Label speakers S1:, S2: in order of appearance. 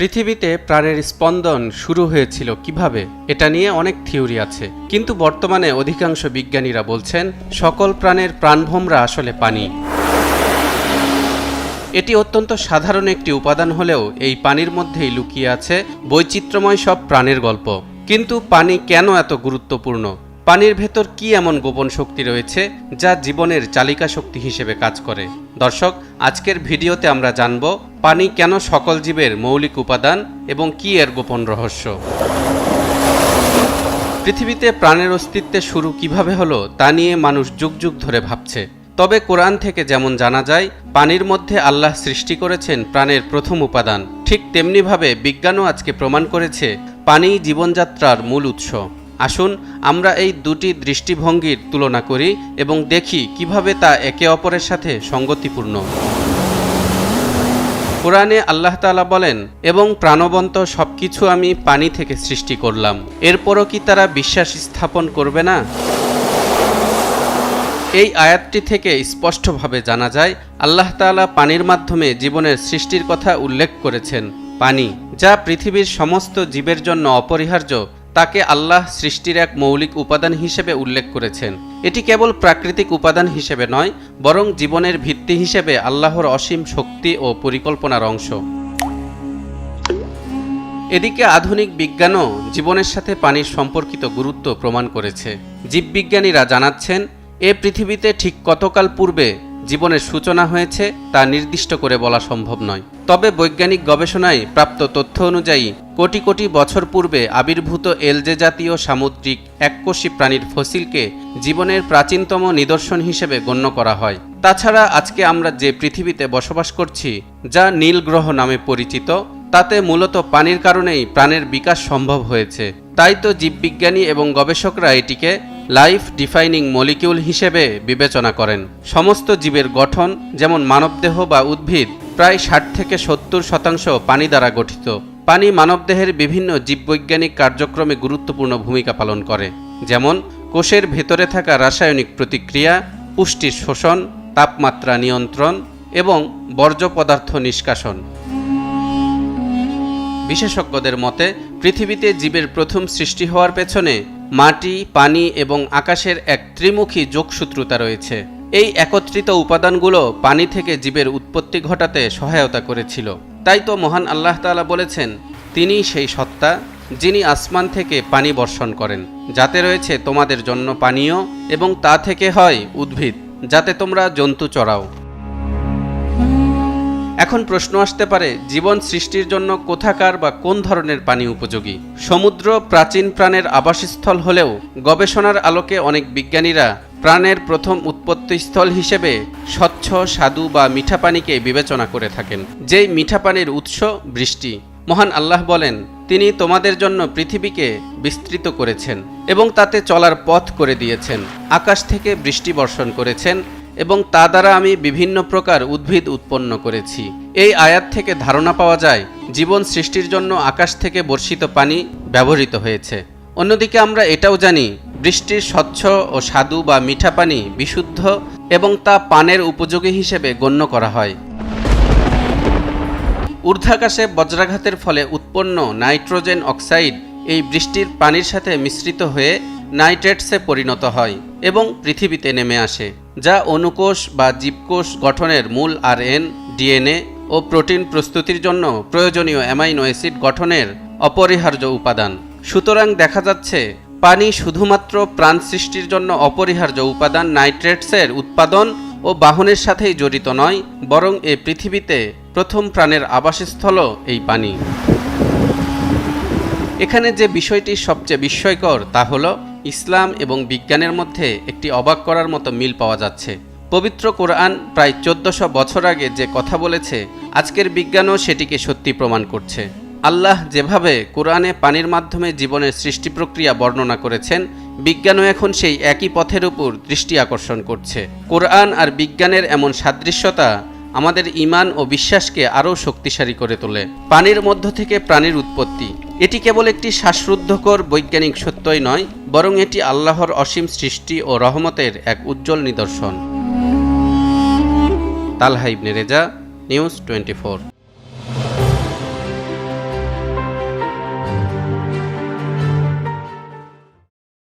S1: পৃথিবীতে প্রাণের স্পন্দন শুরু হয়েছিল কিভাবে, এটা নিয়ে অনেক থিওরি আছে, কিন্তু বর্তমানে অধিকাংশ বিজ্ঞানীরা বলছেন সকল প্রাণের প্রাণভোমরা আসলে পানি। এটি অত্যন্ত সাধারণ একটি উপাদান হলেও এই পানির মধ্যেই লুকিয়ে আছে বৈচিত্র্যময় সব প্রাণের গল্প। কিন্তু পানি কেন এত গুরুত্বপূর্ণ? পানির ভেতর কি এমন গোপন শক্তি রয়েছে যা জীবনের চালিকা শক্তি হিসেবে কাজ করে? দর্শক, আজকের ভিডিওতে আমরা জানব পানি কেন সকল জীবের মৌলিক উপাদান এবং কি এর গোপন রহস্য। পৃথিবীতে প্রাণের অস্তিত্বের শুরু কিভাবে হলো তা নিয়ে মানুষ যুগ যুগ ধরে ভাবছে। তবে কোরআন থেকে যেমন জানা যায় পানির মধ্যে আল্লাহ সৃষ্টি করেছেন প্রাণের প্রথম উপাদান, ঠিক তেমনিভাবে বিজ্ঞানও আজকে প্রমাণ করেছে পানিই জীবনযাত্রার মূল উৎস। আসুন আমরা এই দুটি দৃষ্টিভঙ্গির তুলনা করি এবং দেখি কিভাবে তা একে অপরের সাথে সঙ্গতিপূর্ণ। কোরআনে আল্লাহ তাআলা বলেন, এবং প্রাণবন্ত সবকিছু আমি পানি থেকে সৃষ্টি করলাম, এরপরও কি তারা বিশ্বাস স্থাপন করবে না? এই আয়াতটি থেকে স্পষ্টভাবে জানা যায় আল্লাহ তাআলা পানির মাধ্যমে জীবনের সৃষ্টির কথা উল্লেখ করেছেন। পানি, যা পৃথিবীর সমস্ত জীবের জন্য অপরিহার্য, তাকে আল্লাহ সৃষ্টির এক মৌলিক উপাদান হিসেবে উল্লেখ করেছেন। এটি কেবল প্রাকৃতিক উপাদান হিসেবে নয়, বরং জীবনের ভিত্তি হিসেবে আল্লাহর অসীম শক্তি ও পরিকল্পনার অংশ। এদিকে আধুনিক বিজ্ঞানও জীবনের সাথে পানির সম্পর্কিত গুরুত্ব প্রমাণ করেছে। জীববিজ্ঞানীরা জানাচ্ছেন এ পৃথিবীতে ঠিক কতকাল পূর্বে জীবনের সূচনা হয়েছে তা নির্দিষ্ট করে বলা সম্ভব নয়। তবে বৈজ্ঞানিক গবেষণায় প্রাপ্ত তথ্য অনুযায়ী কোটি কোটি বছর পূর্বে আবির্ভূত এলজে জাতীয় সামুদ্রিক এককোষী প্রাণীর ফসিলকে জীবনের প্রাচীনতম নিদর্শন হিসেবে গণ্য করা হয়। তাছাড়া আজকে আমরা যে পৃথিবীতে বসবাস করছি, যা নীল গ্রহ নামে পরিচিত, তাতে মূলত পানির কারণেই প্রাণের বিকাশ সম্ভব হয়েছে। তাই তো জীববিজ্ঞানী এবং গবেষকরা এটিকে লাইফ ডিফাইনিং মলিকিউল হিসেবে বিবেচনা করেন। সমস্ত জীবের গঠন, যেমন মানবদেহ বা উদ্ভিদ, প্রায় 60 থেকে 70% পানি দ্বারা গঠিত। পানি মানবদেহের বিভিন্ন জীববৈজ্ঞানিক কার্যক্রমে গুরুত্বপূর্ণ ভূমিকা পালন করে, যেমন কোষের ভেতরে থাকা রাসায়নিক প্রতিক্রিয়া, পুষ্টির শোষণ, তাপমাত্রা নিয়ন্ত্রণ এবং বর্জ্য পদার্থ নিষ্কাশন। বিশেষজ্ঞদের মতে পৃথিবীতে জীবের প্রথম সৃষ্টি হওয়ার পেছনে মাটি, পানি এবং আকাশের এক ত্রিমুখী যোগসূত্রতা রয়েছে। এই একত্রিত উপাদানগুলো পানি থেকে জীবের উৎপত্তি ঘটাতে সহায়তা করেছিল। তাই তো মহান আল্লাহ তাআলা বলেছেন, তিনিই সেই সত্তা যিনি আসমান থেকে পানি বর্ষণ করেন, যাতে রয়েছে তোমাদের জন্য পানীয়, এবং তা থেকে হয় উদ্ভিদ, যাতে তোমরা জন্তু চরাও। এখন প্রশ্ন আসতে পারে, জীবন সৃষ্টির জন্য কোথাকার বা কোন ধরনের পানি উপযোগী? সমুদ্র প্রাচীন প্রাণের আবাসস্থল হলেও গবেষণার আলোকে অনেক বিজ্ঞানীরা প্রাণের প্রথম উৎপত্তিস্থল হিসেবে স্বচ্ছ, স্বাদু বা মিঠা পানিকে বিবেচনা করে থাকেন। যেই মিঠা পানির উৎস বৃষ্টি। মহান আল্লাহ বলেন, তিনি তোমাদের জন্য পৃথিবীকে বিস্তৃত করেছেন এবং তাতে চলার পথ করে দিয়েছেন। আকাশ থেকে বৃষ্টি বর্ষণ করেছেন এবং তা দ্বারা আমি বিভিন্ন প্রকার উদ্ভিদ উৎপন্ন করেছি। এই আয়াত থেকে ধারণা পাওয়া যায় জীবন সৃষ্টির জন্য আকাশ থেকে বর্ষিত পানি ব্যবহৃত হয়েছে। অন্যদিকে আমরা এটাও জানি বৃষ্টির স্বচ্ছ ও স্বাদু বা মিঠা পানি বিশুদ্ধ এবং তা পানের উপযোগী হিসেবে গণ্য করা হয়। ঊর্ধ্বাকাশে বজ্রাঘাতের ফলে উৎপন্ন নাইট্রোজেন অক্সাইড এই বৃষ্টির পানির সাথে মিশ্রিত হয়ে নাইট্রেটসে পরিণত হয় এবং পৃথিবীতে নেমে আসে, যা অনুকোষ বা জীবকোষ গঠনের মূল RN, DNA ও প্রোটিন প্রস্তুতির জন্য প্রয়োজনীয় অ্যামাইনো অ্যাসিড গঠনের অপরিহার্য উপাদান। সুতরাং দেখা যাচ্ছে পানি শুধুমাত্র প্রাণ সৃষ্টির জন্য অপরিহার্য উপাদান নাইট্রেটসের উৎপাদন ও বাহনের সাথেই জড়িত নয়, বরং এ পৃথিবীতে প্রথম প্রাণের আবাসস্থলও এই পানি। এখানে যে বিষয়টি সবচেয়ে বিস্ময়কর তা হলো ইসলাম এবং বিজ্ঞানের মধ্যে একটি অবাক করার মতো মিল পাওয়া যাচ্ছে। পবিত্র কোরআন প্রায় 1400 বছর আগে যে কথা বলেছে, আজকের বিজ্ঞানও সেটিকে সত্যি প্রমাণ করছে। আল্লাহ যেভাবে কোরআনে পানির মাধ্যমে জীবনের সৃষ্টি প্রক্রিয়া বর্ণনা করেছেন, বিজ্ঞানও এখন সেই একই পথের উপর দৃষ্টি আকর্ষণ করছে। কোরআন আর বিজ্ঞানের এমন সাদৃশ্যতা আমাদের ঈমান ও বিশ্বাসকে আরও শক্তিশালী করে তোলে। পানির মধ্য থেকে প্রাণীর উৎপত্তি, এটি কেবল একটি শ্বাসরুদ্ধকর বৈজ্ঞানিক সত্যই নয়, বরং এটি আল্লাহর অসীম সৃষ্টি ও রহমতের এক উজ্জ্বল নিদর্শন। তালহা ইবনে রেজা, নিউজ 24।